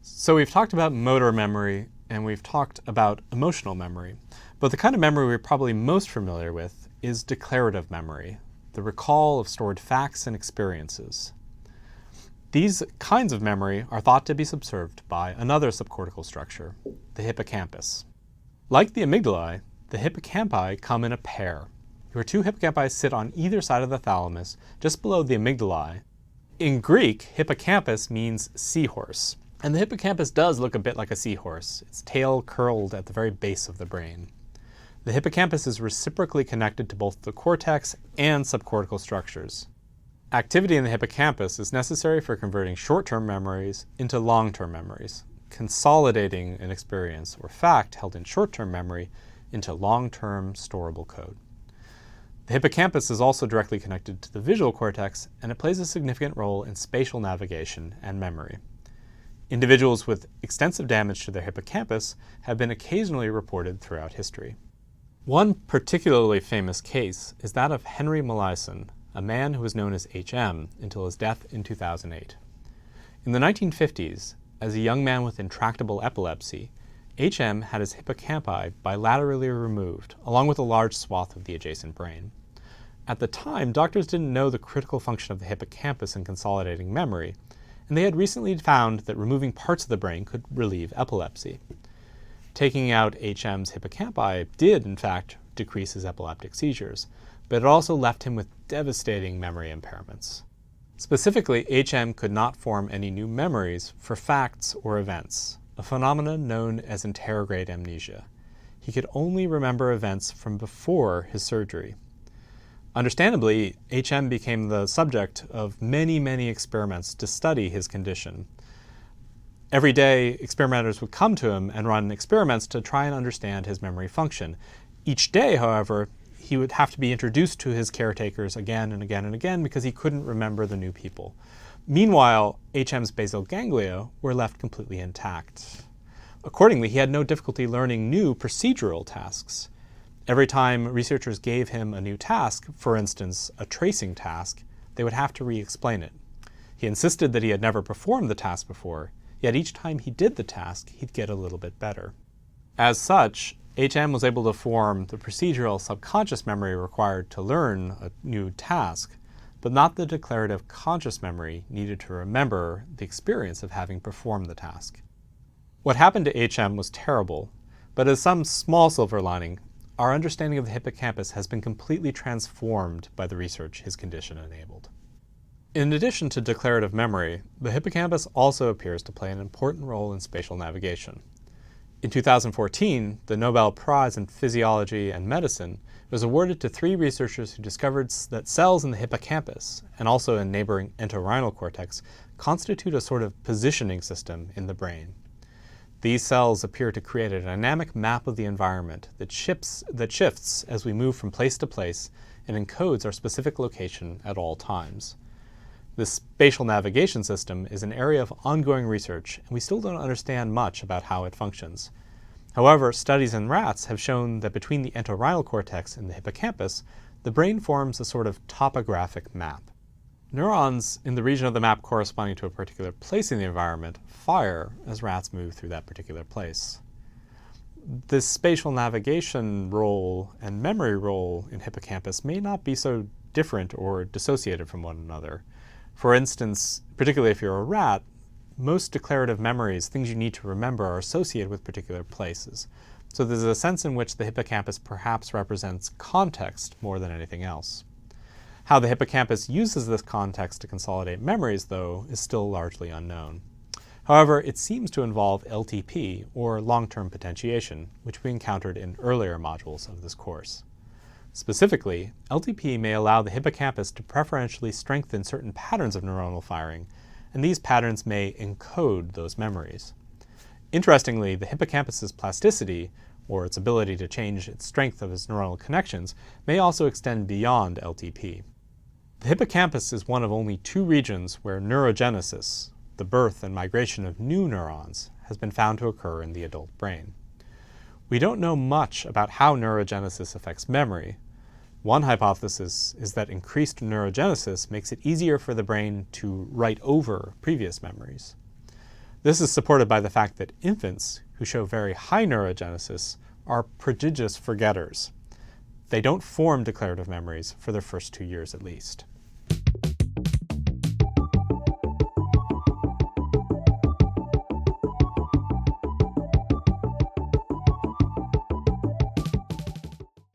So we've talked about motor memory and we've talked about emotional memory, but the kind of memory we're probably most familiar with is declarative memory, the recall of stored facts and experiences. These kinds of memory are thought to be subserved by another subcortical structure, the hippocampus. Like the amygdala, the hippocampi come in a pair, where two hippocampi sit on either side of the thalamus, just below the amygdala. In Greek, hippocampus means seahorse, and the hippocampus does look a bit like a seahorse, its tail curled at the very base of the brain. The hippocampus is reciprocally connected to both the cortex and subcortical structures. Activity in the hippocampus is necessary for converting short-term memories into long-term memories, consolidating an experience or fact held in short-term memory into long-term storable code. The hippocampus is also directly connected to the visual cortex, and it plays a significant role in spatial navigation and memory. Individuals with extensive damage to their hippocampus have been occasionally reported throughout history. One particularly famous case is that of Henry Molaison, a man who was known as HM until his death in 2008. In the 1950s, as a young man with intractable epilepsy, HM had his hippocampi bilaterally removed, along with a large swath of the adjacent brain. At the time, doctors didn't know the critical function of the hippocampus in consolidating memory, and they had recently found that removing parts of the brain could relieve epilepsy. Taking out HM's hippocampi did, in fact, decrease his epileptic seizures, but it also left him with devastating memory impairments. Specifically, HM could not form any new memories for facts or events, a phenomenon known as interrograde amnesia. He could only remember events from before his surgery. Understandably, HM became the subject of many experiments to study his condition. Every day, experimenters would come to him and run experiments to try and understand his memory function. Each day, however, he would have to be introduced to his caretakers again and again and again because he couldn't remember the new people. Meanwhile, HM's basal ganglia were left completely intact. Accordingly, he had no difficulty learning new procedural tasks. Every time researchers gave him a new task, for instance, a tracing task, they would have to re-explain it. He insisted that he had never performed the task before, yet each time he did the task, he'd get a little bit better. As such, HM was able to form the procedural subconscious memory required to learn a new task, but not the declarative conscious memory needed to remember the experience of having performed the task. What happened to HM was terrible, but as some small silver lining, our understanding of the hippocampus has been completely transformed by the research his condition enabled. In addition to declarative memory, the hippocampus also appears to play an important role in spatial navigation. In 2014, the Nobel Prize in Physiology and Medicine was awarded to 3 researchers who discovered that cells in the hippocampus, and also in neighboring entorhinal cortex, constitute a sort of positioning system in the brain. These cells appear to create a dynamic map of the environment that shifts as we move from place to place and encodes our specific location at all times. This spatial navigation system is an area of ongoing research, and we still don't understand much about how it functions. However, studies in rats have shown that between the entorhinal cortex and the hippocampus, the brain forms a sort of topographic map. Neurons in the region of the map corresponding to a particular place in the environment fire as rats move through that particular place. This spatial navigation role and memory role in hippocampus may not be so different or dissociated from one another. For instance, particularly if you're a rat, most declarative memories, things you need to remember, are associated with particular places. So there's a sense in which the hippocampus perhaps represents context more than anything else. How the hippocampus uses this context to consolidate memories, though, is still largely unknown. However, it seems to involve LTP, or long-term potentiation, which we encountered in earlier modules of this course. Specifically, LTP may allow the hippocampus to preferentially strengthen certain patterns of neuronal firing, and these patterns may encode those memories. Interestingly, the hippocampus's plasticity, or its ability to change its strength of its neuronal connections, may also extend beyond LTP. The hippocampus is one of only 2 regions where neurogenesis, the birth and migration of new neurons, has been found to occur in the adult brain. We don't know much about how neurogenesis affects memory. One hypothesis is that increased neurogenesis makes it easier for the brain to write over previous memories. This is supported by the fact that infants who show very high neurogenesis are prodigious forgetters. They don't form declarative memories for their first 2 years at least.